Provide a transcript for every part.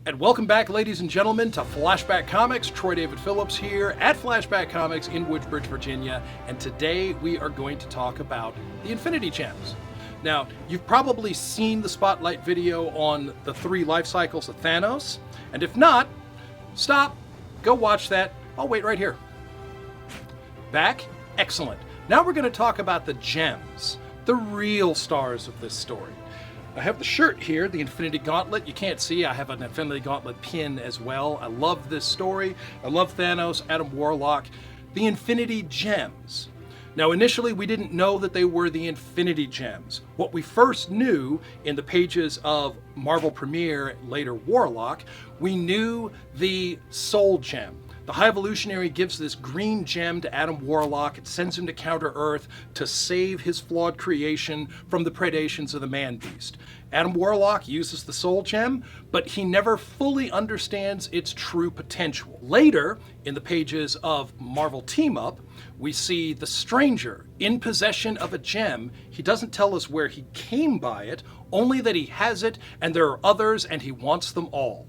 And welcome back, ladies and gentlemen, to Flashback Comics. Troy David Phillips here at Flashback Comics in Woodbridge, Virginia. And today we are going to talk about the Infinity Gems. Now, you've probably seen the spotlight video on the 3 life cycles of Thanos. And if not, stop, go watch that. I'll wait right here. Back? Excellent. Now we're going to talk about the gems, the real stars of this story. I have the shirt here, the Infinity Gauntlet. You can't see, I have an Infinity Gauntlet pin as well. I love this story. I love Thanos, Adam Warlock, the Infinity Gems. Now, initially, we didn't know that they were the Infinity Gems. What we first knew in the pages of Marvel Premiere, later Warlock, we knew the Soul Gem. The High Evolutionary gives this green gem to Adam Warlock. It sends him to counter Earth to save his flawed creation from the predations of the Man-Beast. Adam Warlock uses the Soul Gem, but he never fully understands its true potential. Later, in the pages of Marvel Team Up, we see the Stranger in possession of a gem. He doesn't tell us where he came by it, only that he has it and there are others and he wants them all.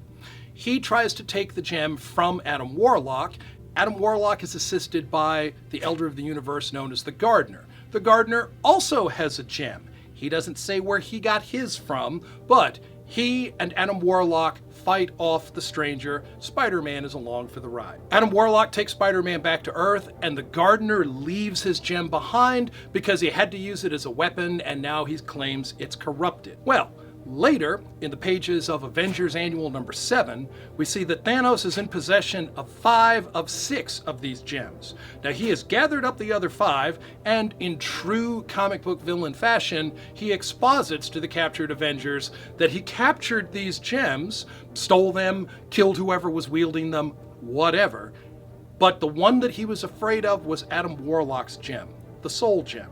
He tries to take the gem from Adam Warlock. Adam Warlock is assisted by the Elder of the Universe known as the Gardener. The Gardener also has a gem. He doesn't say where he got his from, but he and Adam Warlock fight off the Stranger. Spider-Man is along for the ride. Adam Warlock takes Spider-Man back to Earth, and the Gardener leaves his gem behind because he had to use it as a weapon, and now he claims it's corrupted. Well, later, in the pages of Avengers Annual number 7, we see that Thanos is in possession of 5 of 6 of these gems. Now, he has gathered up the other 5, and in true comic book villain fashion, he exposits to the captured Avengers that he captured these gems, stole them, killed whoever was wielding them, whatever. But the one that he was afraid of was Adam Warlock's gem, the Soul Gem.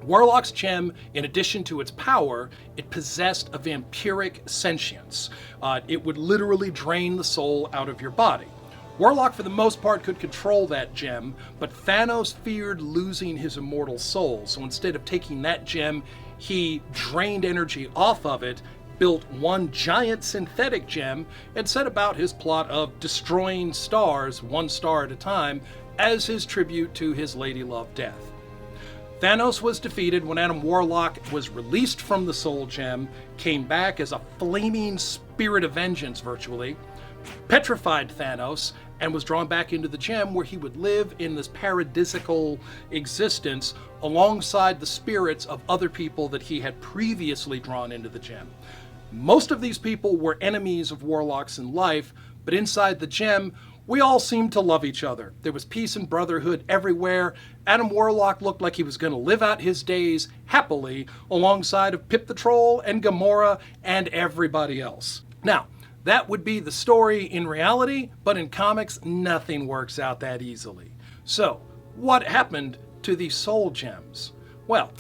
Warlock's gem, in addition to its power, it possessed a vampiric sentience. It would literally drain the soul out of your body. Warlock, for the most part, could control that gem, but Thanos feared losing his immortal soul, so instead of taking that gem, he drained energy off of it, built one giant synthetic gem, and set about his plot of destroying stars, one star at a time, as his tribute to his ladylove death. Thanos was defeated when Adam Warlock was released from the Soul Gem, came back as a flaming spirit of vengeance virtually, petrified Thanos, and was drawn back into the gem where he would live in this paradisical existence alongside the spirits of other people that he had previously drawn into the gem. Most of these people were enemies of Warlock's in life, but inside the gem, we all seemed to love each other. There was peace and brotherhood everywhere. Adam Warlock looked like he was going to live out his days happily alongside of Pip the Troll and Gamora and everybody else. Now, that would be the story in reality, but in comics, nothing works out that easily. So, what happened to these Soul Gems? Well,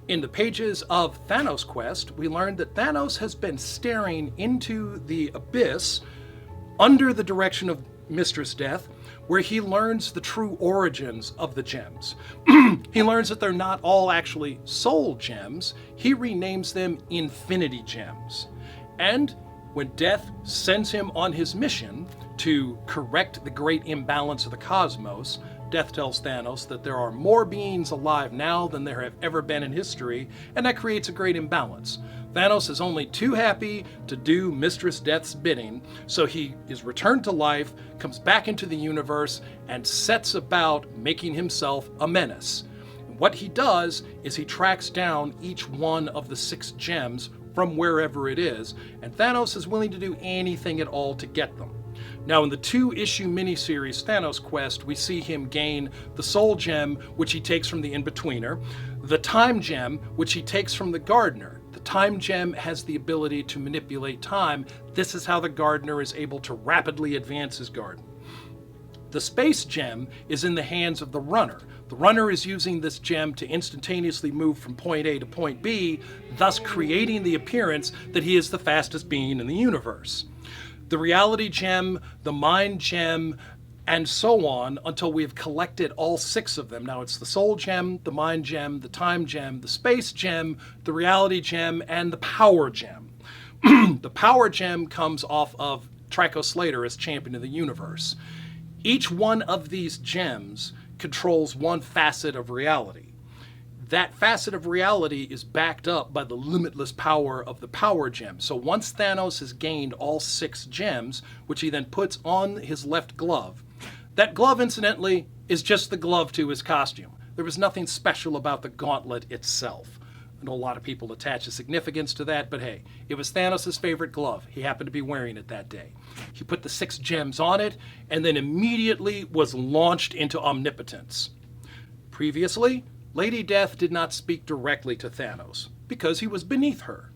in the pages of Thanos Quest, we learned that Thanos has been staring into the abyss under the direction of Mistress Death, where he learns the true origins of the gems. He learns that they're not all actually soul gems. He renames them Infinity Gems. And when Death sends him on his mission to correct the great imbalance of the cosmos, Death tells Thanos that there are more beings alive now than there have ever been in history, and that creates a great imbalance. Thanos is only too happy to do Mistress Death's bidding, so he is returned to life, comes back into the universe, and sets about making himself a menace. What he does is he tracks down each one of the 6 gems from wherever it is, and Thanos is willing to do anything at all to get them. Now, in the 2-issue miniseries Thanos Quest, we see him gain the Soul Gem, which he takes from the In-Betweener, the Time Gem, which he takes from the Gardener. The Time Gem has the ability to manipulate time. This is how the Gardener is able to rapidly advance his garden. The Space Gem is in the hands of the Runner. The Runner is using this gem to instantaneously move from point A to point B, thus creating the appearance that he is the fastest being in the universe. The Reality Gem, the Mind Gem, and so on until we've collected all 6 of them. Now it's the Soul Gem, the Mind Gem, the Time Gem, the Space Gem, the Reality Gem, and the Power Gem. The power gem comes off of Trico Slater as champion of the universe. Each one of these gems controls one facet of reality. That facet of reality is backed up by the limitless power of the power gem. So once Thanos has gained all 6 gems, which he then puts on his left glove, that glove, incidentally, is just the glove to his costume. There was nothing special about the gauntlet itself. I know a lot of people attach a significance to that, but hey, it was Thanos' favorite glove. He happened to be wearing it that day. He put the 6 gems on it, and then immediately was launched into omnipotence. Previously, Lady Death did not speak directly to Thanos, because he was beneath her.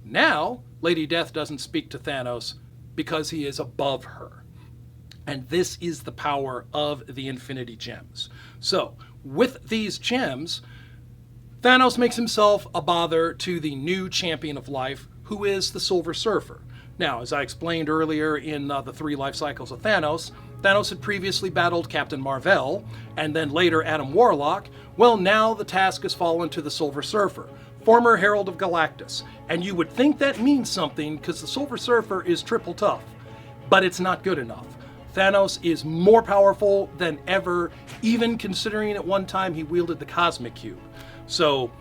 Now, Lady Death doesn't speak to Thanos, because he is above her. And this is the power of the Infinity Gems. So, with these gems, Thanos makes himself a bother to the new champion of life, who is the Silver Surfer. Now, as I explained earlier in the 3 life cycles of Thanos, Thanos had previously battled Captain Marvel, and then later Adam Warlock. Well, now the task has fallen to the Silver Surfer, former Herald of Galactus. And you would think that means something, because the Silver Surfer is triple tough. But it's not good enough. Thanos is more powerful than ever, even considering at one time he wielded the Cosmic Cube. So,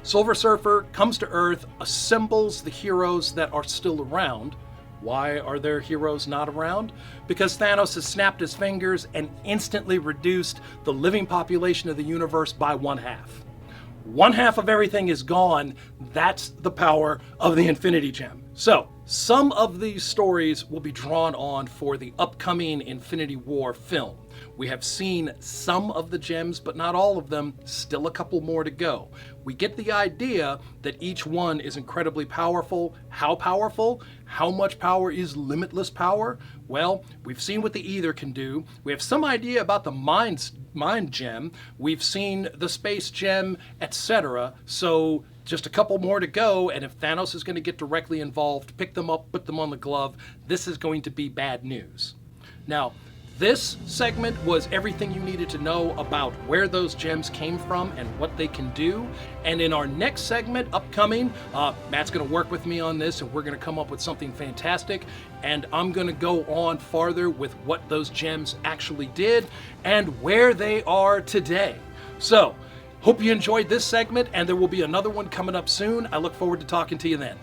Silver Surfer comes to Earth, assembles the heroes that are still around. Why are there heroes not around? Because Thanos has snapped his fingers and instantly reduced the living population of the universe by 1/2. 1/2 of everything is gone. That's the power of the Infinity Gem. So, some of these stories will be drawn on for the upcoming Infinity War film. We have seen some of the gems, but not all of them. Still a couple more to go. We get the idea that each one is incredibly powerful. How powerful? How much power is limitless power? Well, we've seen what the Ether can do. We have some idea about the Mind Gem. We've seen the Space Gem, etc. So just a couple more to go, and if Thanos is going to get directly involved, pick them up, put them on the glove, this is going to be bad news. Now, this segment was everything you needed to know about where those gems came from and what they can do. And in our next segment, upcoming, Matt's going to work with me on this, and we're going to come up with something fantastic. And I'm going to go on farther with what those gems actually did and where they are today. So, hope you enjoyed this segment, and there will be another one coming up soon. I look forward to talking to you then.